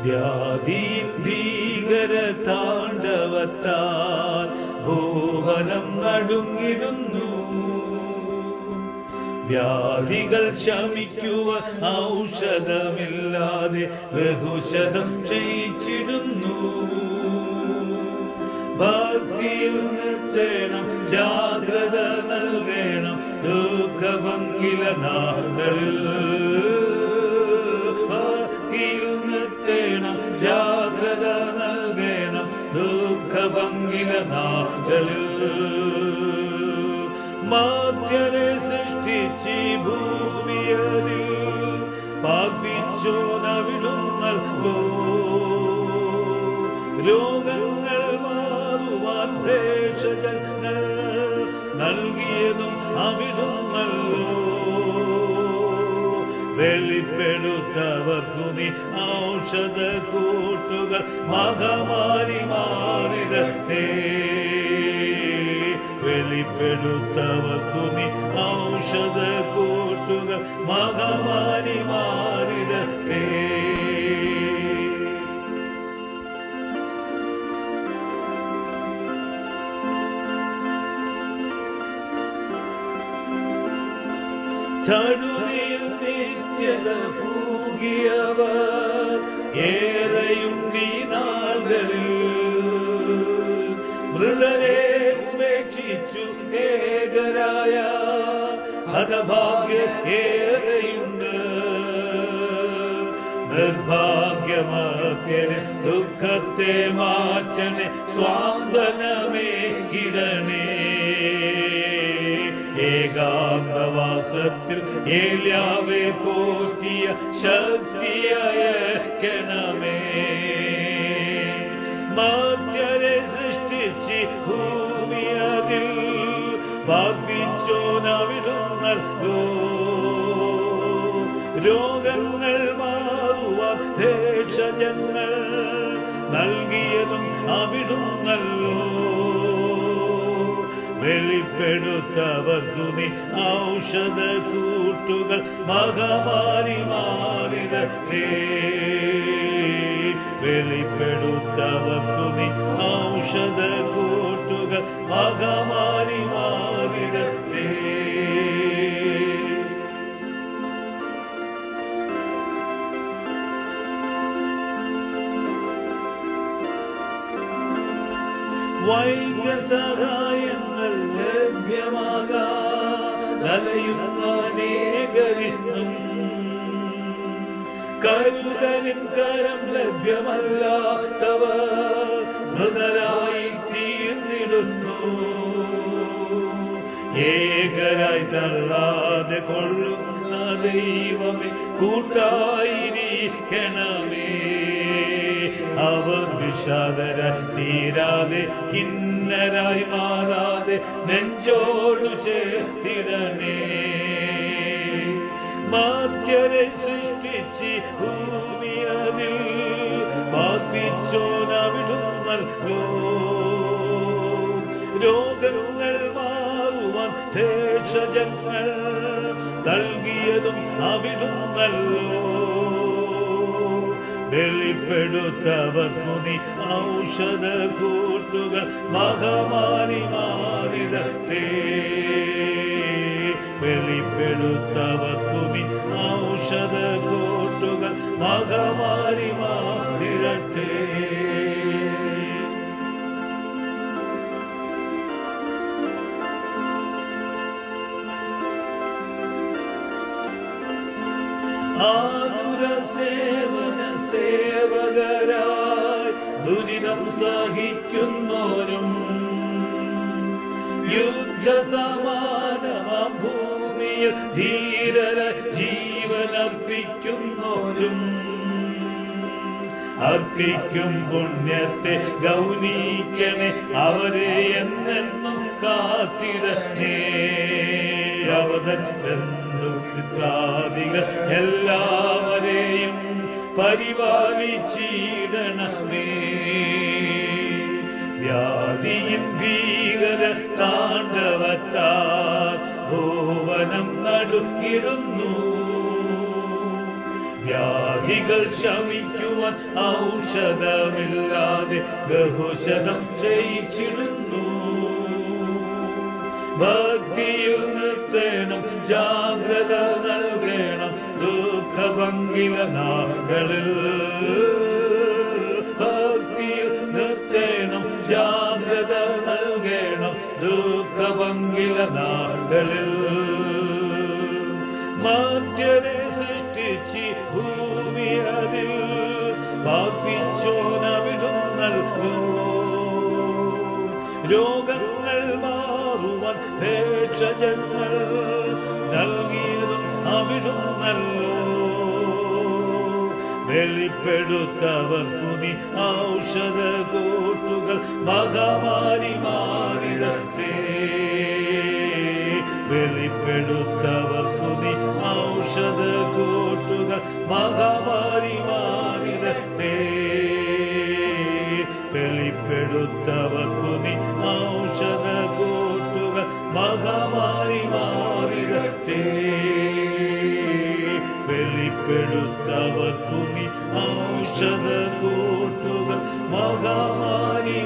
വ്യാധിയിൻ ഭീകര താണ്ഡവത്താൽ ഭൂവനം നടുങ്ങിടുന്നു. വ്യാധികൾ ശമിക്കുവാൻ ഔഷധമില്ലാതെ ബഹുശതം ക്ഷയിച്ചിടുന്നു. ഭക്തിയിൽ നിർത്തേണം, ജാഗ്രത നൽകണം ദുഃഖഭംഗില നാളുകളിൽ. ഭക്തിയിൽ നിർത്തേണം, ജാഗ്രത നൽകണം ദുഃഖഭംഗില നാളുകളിൽ. മാത്യരെ സൃഷ്ടിച്ച് ഭൂമിയതിൽ പാപിച്ചോനവിടുന്നല്ലോ. രോഗങ്ങൾ മാറുവാൻ ഭേഷജങ്ങൾ നൽകിയതും അവിടുന്നല്ലോ. വെളിപ്പെടുത്തവർക്കു നീ ഔഷധ കൂട്ടുകൾ മഹാമാരി മാറിടട്ടെ. വെളിപ്പെടുത്തവർക്കു നീ ഔഷധ കൂട്ടുകൾ മഹാമാരി മാറിടട്ടെ. ചടുതിയിൽ നിത്യത പൂകിയവർ ഏറെയുണ്ട് ഈ നാളുകളിൽ. മൃതരെ ഉപേക്ഷിച്ചു ഏകരായ ഹതഭാഗ്യ ഏറെയുണ്ട്. നിർഭാഗ്യമത്യന് ദുഃഖത്തെ മാറ്റണേ, സ്വാന്തനമേ ഇടണേ. ഏകാന്തവാസത്തിൽ ഏല്യാവെ പോറ്റിയ ശക്തിയയക്കണമേ. മാത്യരെ സൃഷ്ടിച്ച് ഭൂമിയതിൽ പാപിച്ചോനവിടുന്നല്ലോ. രോഗങ്ങൾ മാറുവാൻ ഭേഷജങ്ങൾ നൽകിയതും അവിടുന്നല്ലോ. വെളിപ്പെടുത്തവർക്കു നീ ഔഷധ കൂട്ടുകൾ മഹാമാരി മാറിടട്ടെ. വെളിപ്പെടുത്തവർക്കു നീ ഔഷധ കൂട്ടുകൾ മഹാമാരി മാറിടട്ടെ. വൈദ്യസഹായങ്ങൾ ലഭ്യമാകാതെയുന്ന അനേകരിന്നും കരുതലിൻ കരം ലഭ്യമല്ലാത്തവർ മൃതരായി തീർന്നിടുന്നു. ഏകരായി തള്ളാതെ കൊള്ളുന്ന ദൈവമേ കൂട്ടായിരിക്കണമേ. അവർ വിഷാദരായി തീരാതെ കിന്നരായി മാറാതെ നെഞ്ചോടു ചേർത്തിടണേ. മാത്യരെ സൃഷ്ടിച്ച് ഭൂമിയതിൽ പാപിച്ചോനവിടുന്നല്ലോ. രോഗങ്ങൾ മാറുവാൻ ഭേഷജങ്ങൾ നൽകിയതും അവിടുന്നല്ലോ. വെളിപ്പെടുത്തവർക്കു നീ ഔഷധ കൂട്ടുകൾ മഹാമാരി മാറിടട്ടെ. വെളിപ്പെടുത്തവർക്കു നീ ഔഷധ കൂട്ടുകൾ മഹാമാരി മാറിടട്ടെ. ആതുര സേവന സേവകരായി ദുരിതം സഹിക്കുന്നോരും യുദ്ധസമാനമാം ഭൂമിയിൽ ധീരര ജീവനർപ്പിക്കുന്നോരും അർപ്പിക്കും പുണ്യത്തെ ഗൗനിക്കണേ. അവരെ എന്നെന്നും കാത്തിടണേ. അവതൻ ബന്ധുമിത്രാദികൾ എല്ലാവരെയും പരിപാലിച്ചിടണമേ. വ്യാധിയിൻ ഭീകര താണ്ഡവത്താൽ ഭുവനം നടുങ്ങിടുന്നു. വ്യാധികൾ ശമിക്കുവാൻ ഔഷധമില്ലാതെ ബഹുശതം ക്ഷയിച്ചിടുന്നു. ഭക്തിയിൽ നിർത്തേണം, ജാഗ്രത നൽകണം ദുഃഖഭംഗില നാളുകളിൽ. ഭക്തിയിൽ നിർത്തേണം, ജാഗ്രത നൽകണം ദുഃഖഭംഗില നാളുകളിൽ. മധ്യരെ സൃഷ്ടിച്ച് ഭൂമി അതിൽ പാർപ്പിച്ചോനവിടുന്നല്ലോ. രോഗങ്ങൾ മാറുവാൻ ഭേഷജങ്ങൾ നൽകിയതും അവിടുന്നല്ലോ. വെളിപ്പെടുത്തവർക്കു നീ ഔഷധ കൂട്ടുകൾ മഹാമാരി മാറിടട്ടെ. വെളിപ്പെടുത്തവർക്കു നീ ഔഷധ കൂട്ടുകൾ മഹാമാരി മാറിടട്ടെ. വെളിപ്പെടുത്തവർക്കു നീ ഔഷധ കൂട്ടുകൾ മഹാമാരി മാറിടട്ടെ. വെളിപ്പെടുത്തവർക്കു നീ ഔഷധ കൂട്ടുകൾ മഹാമാരി